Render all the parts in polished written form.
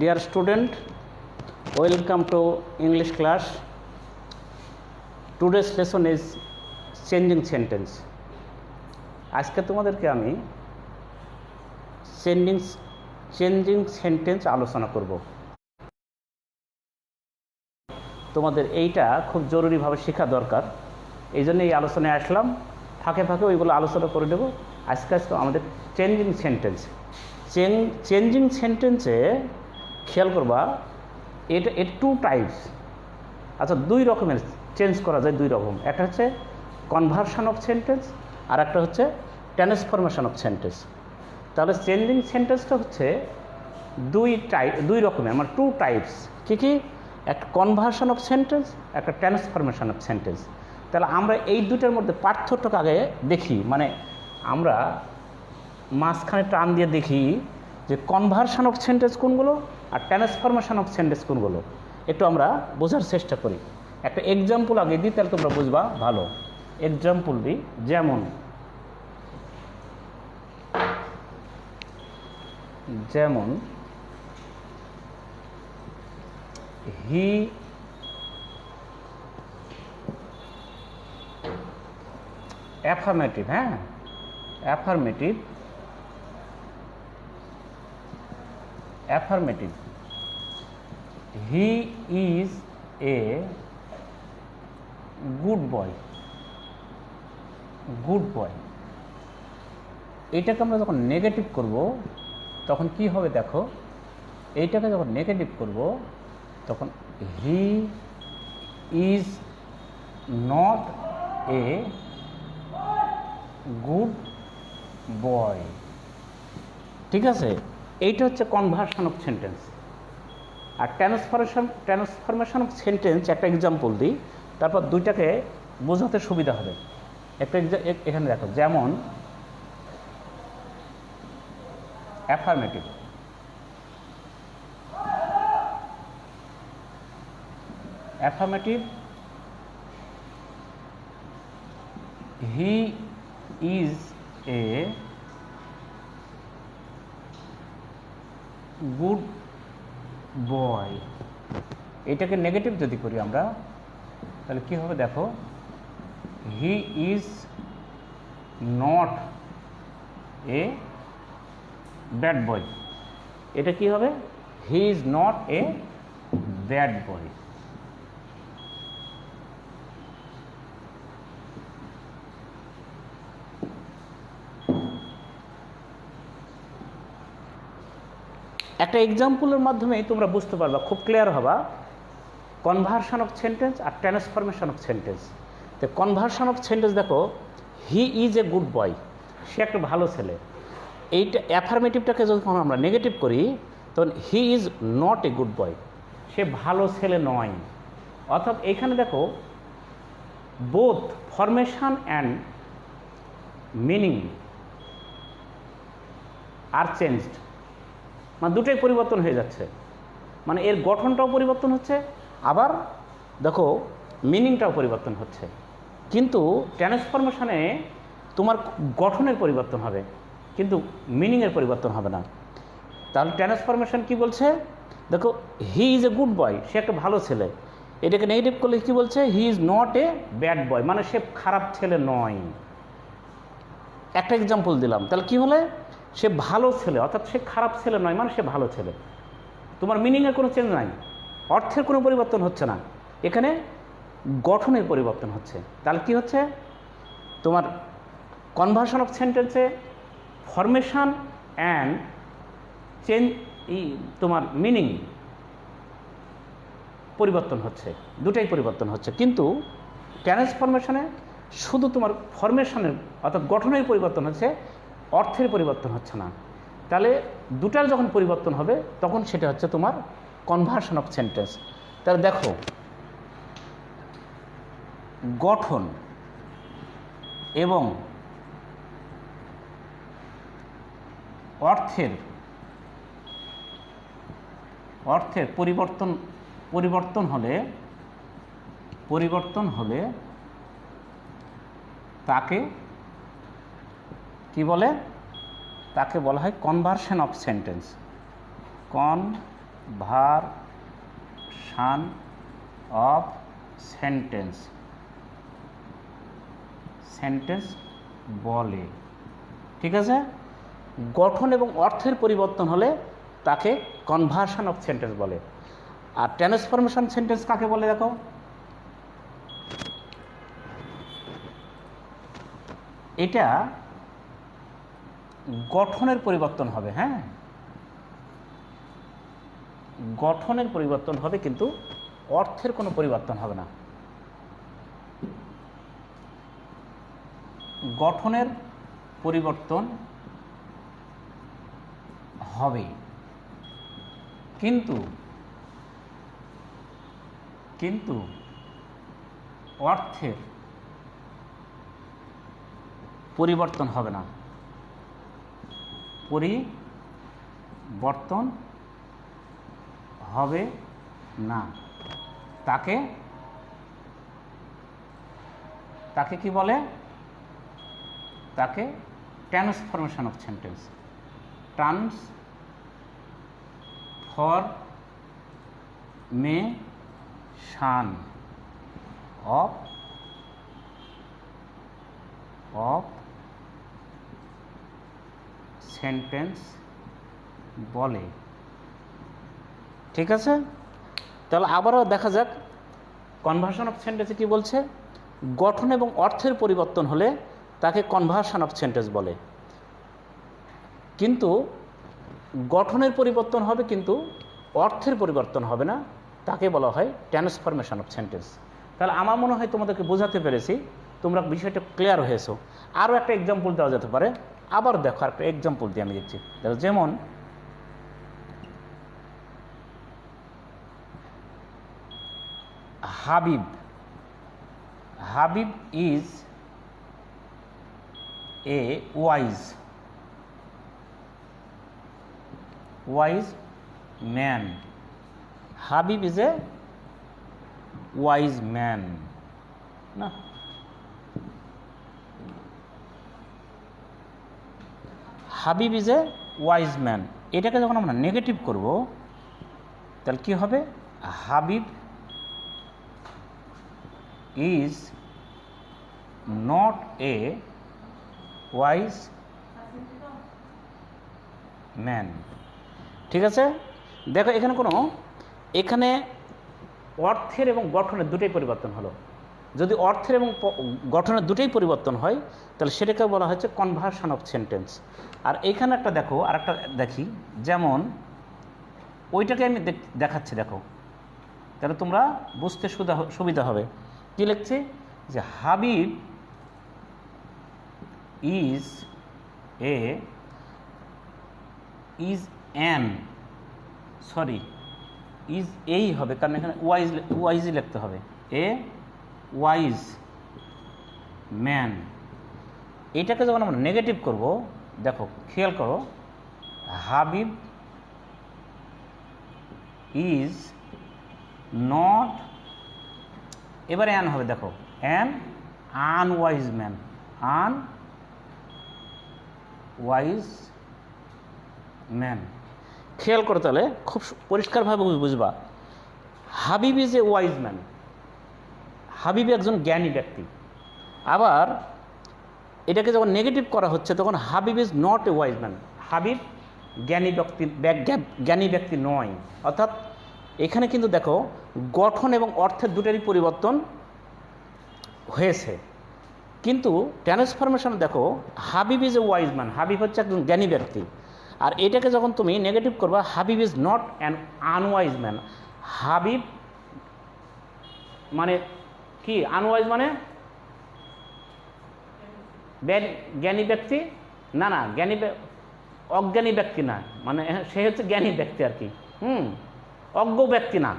Dear student, welcome to English class. Today's lesson is changing sentence. আজকে তোমাদেরকে আমি changing sentence আলোচনা করব। তোমাদের এইটা খুব জরুরিভাবে শেখা দরকার, এই জন্য এই আলোচনায় আসলাম। ফাঁকে ফাঁকে ওইগুলো আলোচনা করে দেবো। আজকে আমাদের চেঞ্জিং সেন্টেন্সে খেয়াল করবা, এর টু টাইপস। আচ্ছা, দুই রকমের চেঞ্জ করা যায়, দুই রকম। একটা হচ্ছে কনভার্সন অফ সেন্টেন্স, আর একটা হচ্ছে ট্রান্সফরমেশন অফ সেন্টেন্স। তাহলে চেঞ্জিং সেন্টেন্সটা হচ্ছে দুই রকমের, মানে টু টাইপস। কী? একটা কনভার্সন অফ সেন্টেন্স, একটা ট্রান্সফরমেশন অফ সেন্টেন্স। তাহলে আমরা এই দুটার মধ্যে পার্থক্যটা আগে দেখি, মানে আমরা মাঝখানে টান দিয়ে দেখি যে কনভার্সন অফ সেন্টেন্স কোনগুলো আর ট্রান্সফরমেশন অফ সেন্টেন্স কোনগুলো, একটু আমরা বোঝার চেষ্টা করি। একটা এক্সাম্পল আগে দিই, তাহলে তোমরা বুঝবা ভালো। এক্সাম্পল দিই, যেমন he affirmative, affirmative he is a good boy. এইটাকে আমরা যখন নেগেটিভ করব তখন কি হবে দেখো। এইটাকে যখন নেগেটিভ করব তখন he is not a good boy. ঠিক আছে, এইটা হচ্ছে কনভার্সন অফ সেন্টেন্স। আর ট্রান্সফরমেশন অফ সেন্টেন্স একটা এক্সাম্পল দিই, তারপর দুইটাকে বোঝাতে সুবিধা হবে। একটা এখানে দেখো, যেমন affirmative he is a good boy. এটাকে নেগেটিভ যদি করি আমরা, তাহলে কি হবে দেখো, he is not a bad boy. এটা কি হবে, he is not a bad boy. একটা এক্সাম্পলের মাধ্যমে তোমরা বুঝতে পারবা, খুব ক্লিয়ার হবা কনভার্সন অফ সেন্টেন্স আর ট্রান্সফরমেশন অফ সেন্টেন্স। তো কনভার্সন অফ সেন্টেন্স দেখো, he is a good boy, সে একটা ভালো ছেলে। এইটা অ্যাফার্মেটিভটাকে যখন আমরা নেগেটিভ করি তখন he is not a good boy, সে ভালো ছেলে নয়। অর্থাৎ এইখানে দেখো both formation and meaning are changed, মানে দুটোই পরিবর্তন হয়ে যাচ্ছে। মানে এর গঠনটাও পরিবর্তন হচ্ছে, আবার দেখো মিনিংটাও পরিবর্তন হচ্ছে। কিন্তু ট্রান্সফরমেশনে তোমার গঠনের পরিবর্তন হবে, কিন্তু মিনিংয়ের পরিবর্তন হবে না। তাহলে ট্রান্সফরমেশন কি বলছে দেখো, he is a good boy, সে একটা ভালো ছেলে। এটাকে নেগেটিভ করলে কি বলছে, হি ইজ নট এ ব্যাড বয়, মানে সে খারাপ ছেলে নয়। একটা এক্সাম্পল দিলাম, তাহলে কি হলে, সে ভালো ছেলে, অর্থাৎ সে খারাপ ছেলে নয়, মানে সে ভালো ছেলে। তোমার মিনিংয়ের কোনো চেঞ্জ নাই, অর্থের কোনো পরিবর্তন হচ্ছে না, এখানে গঠনের পরিবর্তন হচ্ছে। তাহলে কি হচ্ছে, তোমার কনভার্সন অফ সেন্টেন্সে ফরমেশন অ্যান্ড চেঞ্জ, তোমার মিনিং পরিবর্তন হচ্ছে, দুটাই পরিবর্তন হচ্ছে। কিন্তু ট্রান্সফরমেশনে শুধু তোমার ফরমেশনের অর্থাৎ গঠনের পরিবর্তন হচ্ছে, অর্থের পরিবর্তন হচ্ছে না। তাহলে দুটার যখন পরিবর্তন হবে তখন সেটা হচ্ছে তোমার কনভার্সন অফ সেন্টেন্স। তাহলে দেখো, গঠন এবং অর্থের পরিবর্তন হলে তাকে কি বলে, তাকে বলা হয় conversion of sentence. Conversion of sentence sentence বলে। ঠিক আছে, গঠন এবং অর্থের পরিবর্তন হলে তাকে কনভার্সন অফ সেন্টেন্স বলে। আর ট্রান্সফরমেশন সেন্টেন্স কাকে বলে দেখো, এটা গঠনের পরিবর্তন হবে। হ্যাঁ, গঠনের পরিবর্তন হবে কিন্তু অর্থের কোনো পরিবর্তন হবে না। গঠনের পরিবর্তন হবে কিন্তু কিন্তু অর্থের পরিবর্তন হবে না। পরিবর্তন হবে না। তাকে তাকে কি বলে? তাকে transformation of sentence. Transformation of sentence বলে। ঠিক আছে, তাহলে আবারও দেখা যাক কনভার্সন অফ সেন্টেন্সে কি বলছে। গঠন এবং অর্থের পরিবর্তন হলে তাকে কনভার্সন অফ সেন্টেন্স বলে, কিন্তু গঠনের পরিবর্তন হবে কিন্তু অর্থের পরিবর্তন হবে না, তাকে বলা হয় ট্রান্সফরমেশন অফ সেন্টেন্স। তাহলে আমার মনে হয় তোমাদেরকে বোঝাতে পেরেছি, তোমরা বিষয়টা ক্লিয়ার হয়েছো। আরও একটা এক্সাম্পল দেওয়া যেতে পারে। আবার দেখো একটা এক্সাম্পল দিয়ে আমি দিচ্ছি। দেখো, যেমন Habib is a wise man. Habib is a wise man না, Habib is a wise man. এটাকে যখন আমরা নেগেটিভ করব তাহলে কি হবে? Habib is not a wise man. ঠিক আছে, দেখো এখানে অর্থের এবং গঠনের দুটোই পরিবর্তন হলো। যদি অর্থের এবং গঠনের দুটোই পরিবর্তন হয় তাহলে সেটাকে বলা হচ্ছে কনভার্সন অফ সেন্টেন্স। আর এইখানে একটা দেখো, আর একটা দেখি, যেমন ওইটাকে আমি দেখাচ্ছি, দেখো, তাহলে তোমরা বুঝতে সুবিধা হবে। কি লিখছে? যে হাবিব ইজ এই হবে, কারণ এখানে ওয়াইজই লিখতে হবে। এ ওয়াইজ ম্যান। এইটাকে যখন আমরা নেগেটিভ করব, দেখো খেয়াল করো, হাবিব ইজ নট, এবারে অ্যান হবে, দেখো, an unwise man. Unwise man. খেয়াল করো, তাহলে খুব পরিষ্কারভাবে বুঝবা। Habib is a wise man, Habib একজন জ্ঞানী ব্যক্তি। আবার এটাকে যখন নেগেটিভ করা হচ্ছে তখন Habib is not a wise man, Habib জ্ঞানী ব্যক্তি নয়। অর্থাৎ এখানে কিন্তু দেখো গঠন এবং অর্থের দুটারই পরিবর্তন হয়েছে, কিন্তু ট্রান্সফরমেশন দেখো Habib is a wise man, Habib হচ্ছে একজন জ্ঞানী ব্যক্তি। আর এটাকে যখন তুমি নেগেটিভ করবা, Habib is not an unwise man. Habib মানে কি? আনওয়াইজ মানে জ্ঞানী ব্যক্তি না, অজ্ঞানী ব্যক্তি না, মানে সে হচ্ছে জ্ঞানী ব্যক্তি আর কি। অজ্ঞ ব্যক্তি না,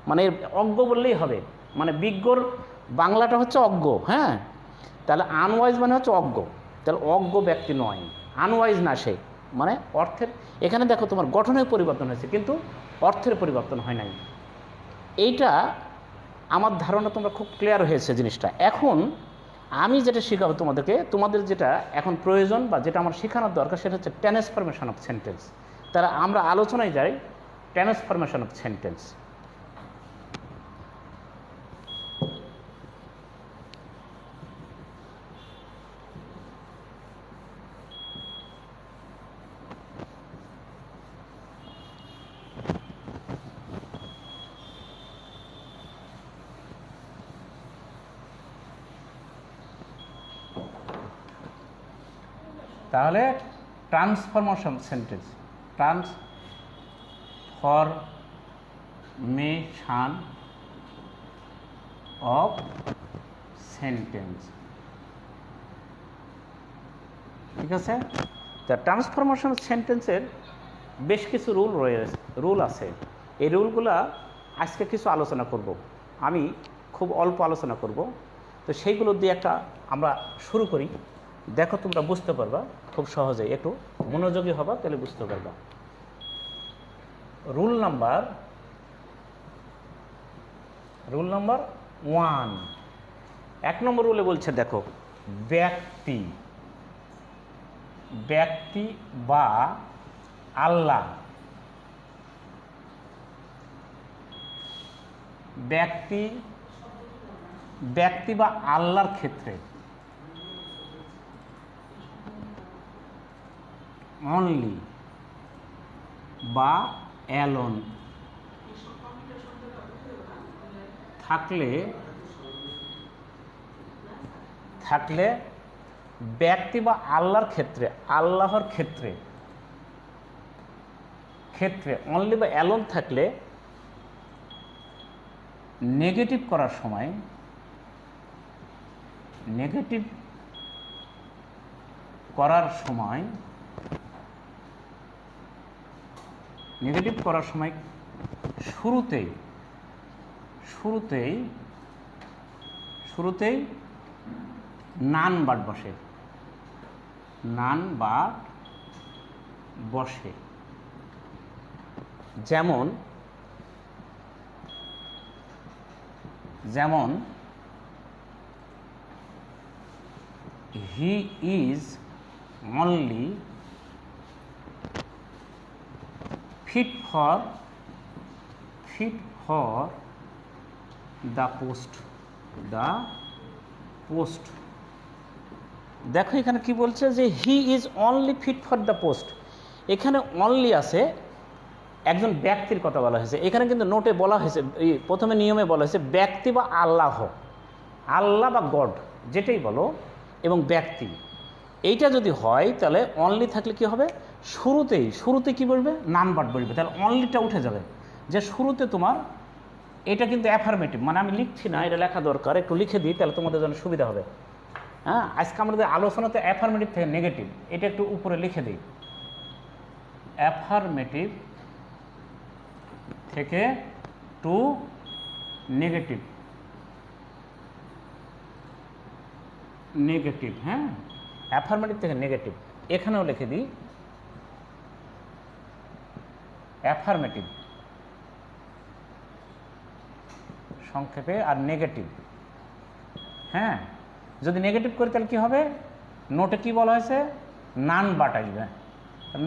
মানে অজ্ঞ বললেই হবে, মানে বিজ্ঞর বাংলাটা হচ্ছে অজ্ঞ। হ্যাঁ, তাহলে আনওয়াইজ মানে হচ্ছে অজ্ঞ, তাহলে অজ্ঞ ব্যক্তি নয়, আনওয়াইজ না সে। মানে অর্থের এখানে দেখো তোমার গঠনের পরিবর্তন হয়েছে কিন্তু অর্থের পরিবর্তন হয় নাই। এইটা আমার ধারণা তোমরা খুব ক্লিয়ার হয়েছে জিনিসটা। এখন আমি যেটা শেখাবো তোমাদেরকে, তোমাদের যেটা এখন প্রয়োজন বা যেটা আমার শেখানোর দরকার সেটা হচ্ছে ট্রান্সফরমেশন অফ সেন্টেন্স। তাহলে আমরা আলোচনায় যাই ট্রান্সফরমেশন অফ সেন্টেন্স। তাহলে transformation sentence, transformation of sentence, ঠিক আছে। তা ট্রান্সফরমেশন সেন্টেন্সের বেশ কিছু রুল আছে। এই রুলগুলা আজকে কিছু আলোচনা করব, আমি খুব অল্প আলোচনা করব। তো সেইগুলো দিয়ে একটা আমরা শুরু করি, দেখো তোমরা বুঝতে পারবা খুব সহজেই, একটু মনোযোগী হবা তাহলে বুঝতে পারবা। রুল নাম্বার 1, 1 নম্বর রুলে বলছে, দেখো ব্যক্তি বা আল্লাহ, ব্যক্তি বা আল্লাহর ক্ষেত্রে অনলি বা অ্যালোন থাকলে ব্যক্তি বা আল্লাহর ক্ষেত্রে অনলি বা অ্যালোন থাকলে নেগেটিভ করার সময় শুরুতেই নান বাট বসে। যেমন he is only fit for the post। দেখো এখানে কি বলছে যে he is only fit for the post. এখানে অনলি আছে, একজন ব্যক্তির কথা বলা হয়েছে। এখানে কিন্তু নোটে বলা হয়েছে, প্রথমে নিয়মে বলা হয়েছে ব্যক্তি বা আল্লাহ বা গড যেটাই বলো, এবং ব্যক্তি, এইটা যদি হয় তাহলে অনলি থাকলে কি হবে, শুরুতে কি বলবে, নান বাট বলবে, তাহলে অনলিটা উঠে যাবে। যে শুরুতে তোমার, এটা কিন্তু অ্যাফার্মেটিভ, মানে আমি লিখছি না, এটা লেখা দরকার, একটু লিখে দিই তাহলে তোমাদের জন্য সুবিধা হবে। হ্যাঁ, আজকে আমাদের আলোচনাতে অ্যাফার্মেটিভ থেকে নেগেটিভ, এটা একটু উপরে লিখে দিই। অ্যাফার্মেটিভ থেকে টু নেগেটিভ, হ্যাঁ, অ্যাফার্মেটিভ থেকে নেগেটিভ, এখানেও লিখে দিই অ্যাফার্মেটিভ সংক্ষেপে, আর নেগেটিভ। হ্যাঁ, যদি নেগেটিভ করি তাহলে কী হবে, নোটে কি বলা হয়েছে, নান বাট আসবে,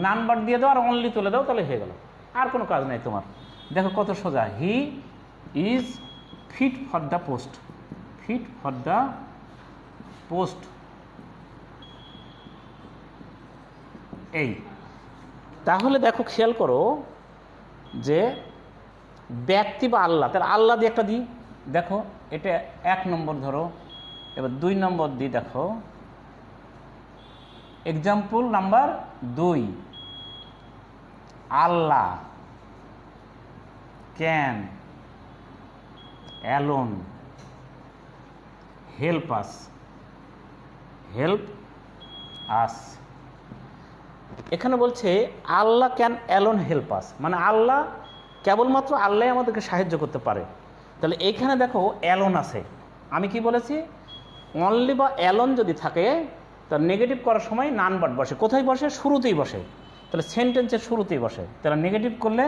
নান বাট দিয়ে দাও আর অনলি তুলে দাও, তাহলে হয়ে গেল, আর কোনো কাজ নেই তোমার। দেখো কত সোজা, he is fit for the post, এই। তাহলে দেখো খেয়াল করো যে ব্যক্তি বা আল্লাহ, তাহলে আল্লাহ দিয়ে একটা দিই, দেখো এটা 1 নম্বর ধরো। এবার 2 নম্বর দিই, দেখো example number 2, Allah can alone help us. এখানে বলছে Allah can alone help us, মানে আল্লাহ, কেবলমাত্র আল্লাহ আমাদেরকে সাহায্য করতে পারে। তাহলে এইখানে দেখো অ্যালোন আছে, আমি কি বলেছি, অনলি বা অ্যালোন যদি থাকে তার নেগেটিভ করার সময় নান বাট বসে। কোথায় বসে, শুরুতেই বসে, তাহলে সেন্টেন্সের শুরুতেই বসে। তাহলে নেগেটিভ করলে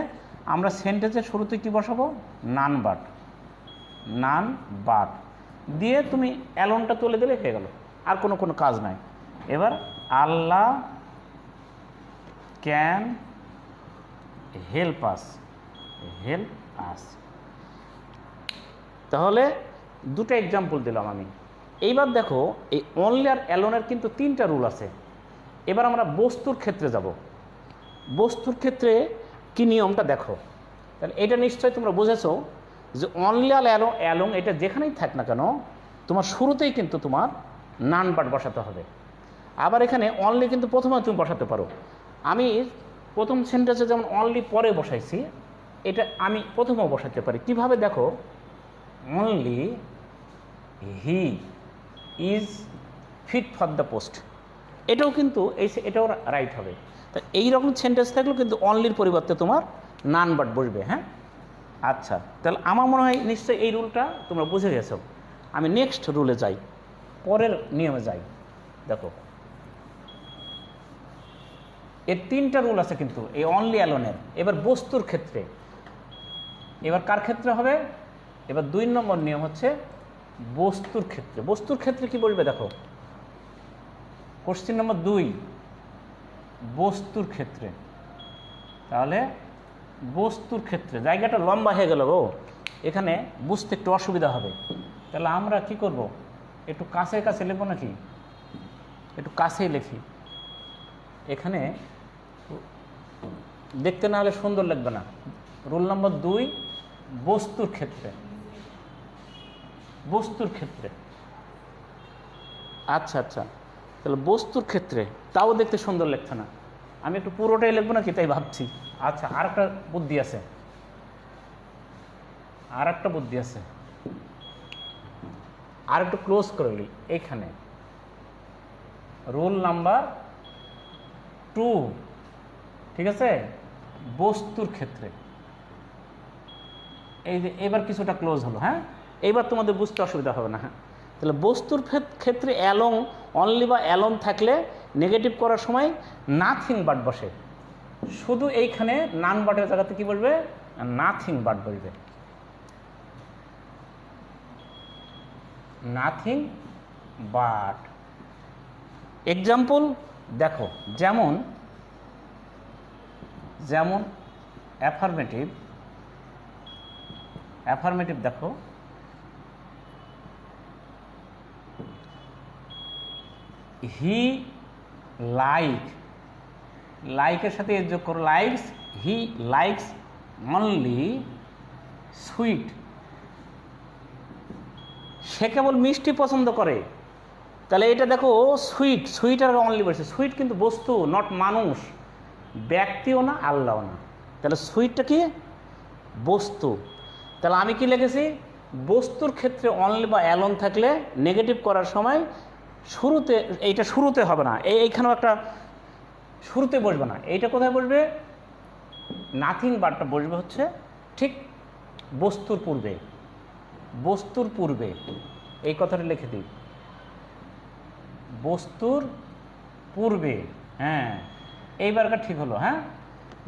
আমরা সেন্টেন্সের শুরুতে কি বসাবো, নান বাট দিয়ে তুমি অ্যালোনটা তুলে দিলে হয়ে গেল, আর কোনো কাজ নাই। এবার Allah can help us, help us. তাহলে দুটো এক্সাম্পল দিলাম আমি। এইবার দেখো এই অনলি আর অ্যালোনের কিন্তু তিনটা রুল আছে। এবার আমরা বস্তুর ক্ষেত্রে যাব। বস্তুর ক্ষেত্রে কি নিয়মটা দেখো। তাহলে এটা নিশ্চয়ই তোমরা বুঝেছো যে অনলি আর অ্যালোং এটা যেখানেই থাক না কেন তোমার শুরুতেই কিন্তু তোমার নান বাট বসাতে হবে। আবার এখানে অনলি কিন্তু প্রথমে তুমি বসাতে পারো। আমি প্রথম সেন্টেন্সে যেমন অনলি পরে বসাইছি, এটা আমি প্রথমেও বসাতে পারি। কিভাবে দেখো, only he is fit for the post, এটাও কিন্তু এটাও রাইট হবে। তা এইরকম সেন্টেন্স থাকলেও কিন্তু অনলির পরিবর্তে তোমার নান বাট বসবে। হ্যাঁ, আচ্ছা, তাহলে আমার মনে হয় নিশ্চয়ই এই রুলটা তোমরা বুঝে গেছো। আমি নেক্সট রুলে যাই, পরের নিয়মে যাই। দেখো এর তিনটা রুল আছে কিন্তু এই অনলি অ্যালোনের। এবার বস্তুর ক্ষেত্রে, এবার কার ক্ষেত্রে হবে, এবার 2 নম্বর নিয়ম হচ্ছে বস্তুর ক্ষেত্রে। বস্তুর ক্ষেত্রে কি বলবে দেখো, কোশ্চেন নম্বর 2 বস্তুর ক্ষেত্রে। তাহলে বস্তুর ক্ষেত্রে জায়গাটা লম্বা হয়ে গেল গো, এখানে বুঝতে একটু অসুবিধা হবে। তাহলে আমরা কি করব, একটু কাছে কাছে লিখবো নাকি, একটু কাছেই লিখি। এখানে দেখতে না হলে সুন্দর লাগবে না। রুল নম্বর 2 বস্তুর ক্ষেত্রে। বস্তুর ক্ষেত্রে, আচ্ছা আচ্ছা, তাহলে বস্তুর ক্ষেত্রে তাও দেখতে সুন্দর লাগছে না। আমি একটু পুরোটাই লিখবো নাকি তাই ভাবছি। আচ্ছা, আর একটা বুদ্ধি আছে, আর একটা বুদ্ধি আছে, আর একটু ক্লোজ করে নিই। এইখানে রুল নাম্বার 2, ঠিক আছে, বস্তুর ক্ষেত্রে। এই যে এবার কিছুটা ক্লোজ হলো। হ্যাঁ, এইবার তোমাদের বুঝতে অসুবিধা হবে না। হ্যাঁ, তাহলে বস্তুর ক্ষেত্রে অ্যালং অনলি বা অ্যালং থাকলে নেগেটিভ করার সময় নাথিং বাট বসে। শুধু এইখানে নান বাটের জায়গাতে কি বলবে, নাথিং বাট বলবে। Nothing but. এক্সাম্পল দেখো, যেমন যেমন অ্যাফার্মেটিভ। অ্যাফার্মেটিভ দেখো, হি লাইক, লাইকের সাথে যোগ করো likes, he likes only sweet. সে কেবল মিষ্টি পছন্দ করে। তাহলে এটা দেখো সুইট, সুইট আর অনলি বলছে। সুইট কিন্তু বস্তু, নট মানুষ, ব্যক্তিও না, আল্লাহও না। তাহলে সুইটটা কি, বস্তু। তাহলে আমি কি লিখেছি, বস্তুর ক্ষেত্রে অনলি বা অ্যালন থাকলে নেগেটিভ করার সময় শুরুতে, এইটা শুরুতে হবে না, এইখানেও একটা শুরুতে বসবে না। এইটা কোথায় বসবে, নাথিং বাটটা বসবে হচ্ছে ঠিক বস্তুর পূর্বে। বস্তুর পূর্বে, এই কথাটা লিখে দিই, বস্তুর পূর্বে। হ্যাঁ, এইবারটা ঠিক হলো। হ্যাঁ,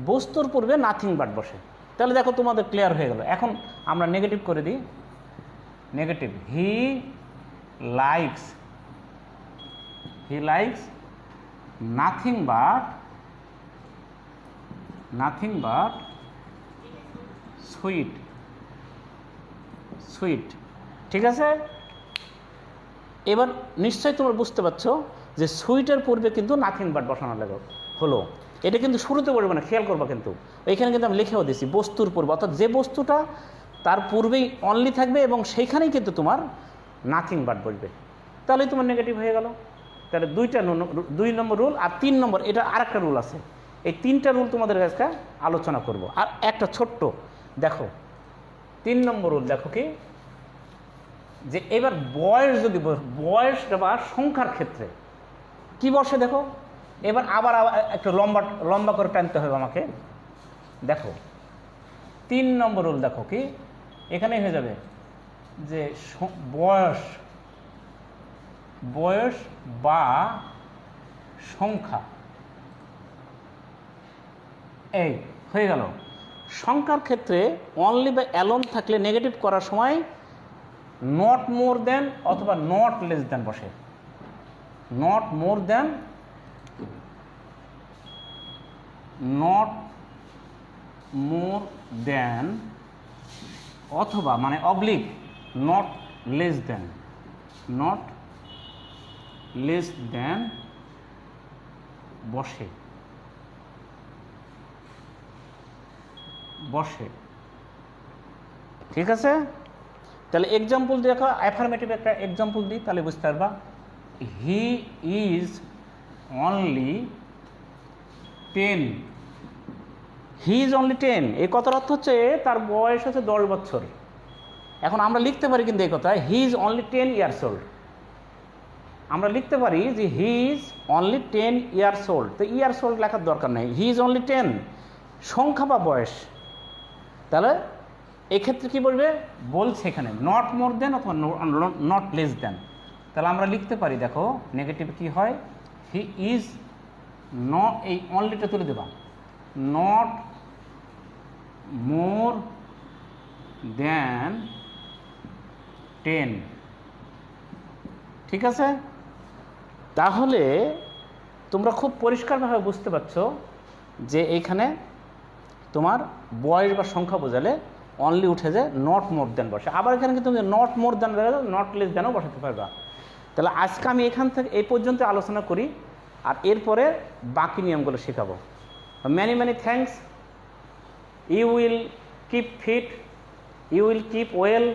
বস্তুর পূর্বে নাথিং বাট বসে। তাহলে দেখো তোমাদের ক্লিয়ার হয়ে গেল। এখন আমরা নেগেটিভ করে দিই। Negative, he likes, he likes nothing but, nothing but sweet, sweet. ঠিক আছে, এবার নিশ্চয়ই তোমরা বুঝতে পারছো যে সুইটের পূর্বে কিন্তু নাথিং বাট বসানো লাগে হলো। এটা কিন্তু শুরুতে বলবো না, খেয়াল করবা কিন্তু এইখানে কিন্তু আমি লিখেও দিয়েছি বস্তুর পূর্বে, অর্থাৎ যে বস্তুটা তার পূর্বেই অনলি থাকবে এবং সেইখানেই কিন্তু তোমার নাথিং বাট বলবে। তাহলেই তোমার নেগেটিভ হয়ে গেল। তাহলে 2 নম্বর রুল। আর 3 নম্বর, এটা আর একটা রুল আছে। এই 3টা রুল তোমাদের কাছে আলোচনা করব। আর একটা ছোট্ট দেখো, 3 নম্বর রুল দেখো কি, যে এবার বয়স যদি, বয়স বা সংখ্যার ক্ষেত্রে কি বসে দেখো। এবার আবার একটু লম্বা করে টানতে হবে আমাকে। দেখো 3 নম্বর রুল দেখো কি, এখানেই হয়ে যাবে যে বয়স, বয়স বা সংখ্যা, এই হয়ে গেল। সংখ্যার ক্ষেত্রে অনলি বা অ্যালোন থাকলে নেগেটিভ করার সময় নট মোর দেন অথবা নট লেস দেন বসে। Not more than, not more দেন অথবা মানে oblique not less than, not less than বসে, বসে। ঠিক আছে, তাহলে এক্সাম্পল দেখো, অ্যাফার্মেটিভ একটা এক্সাম্পল দিই তাহলে বুঝতে পারবা। হি is only 10, he is only 10, এই কথার অর্থ হচ্ছে তার বয়স হচ্ছে 10 বছর। এখন আমরা লিখতে পারি কিন্তু এই কথা, হি ইজ অনলি 10 ইয়ার্স ওল্ড, আমরা লিখতে পারি যে he is only 10 years old, তো ইয়ার্স ওল্ড লেখার দরকার নেই, হি ইজ অনলি 10 সংখ্যা বা বয়স। তাহলে এক্ষেত্রে কি বলবে, বলছে এখানে নট মোর দেন অথবা নট লেস দেন। তাহলে আমরা লিখতে পারি, দেখো নেগেটিভ কি হয়, হি ইজ নট, এই অনলিটা তুলে দেবা, নট মোর দেন 10। ঠিক আছে, তাহলে তোমরা খুব পরিষ্কারভাবে বুঝতে পারছো যে এইখানে তোমার বয়স বা সংখ্যা বোঝালে অনলি উঠে যায়, নট মোর দেন বসে। আবার এখানে কিন্তু not more than not less দেনও বসাতে পারবা। তাহলে আজকে আমি এখান থেকে এই পর্যন্ত আলোচনা করি, আর এরপরে বাকি নিয়মগুলো শেখাবো। Many many thanks, you will keep fit, you will keep well.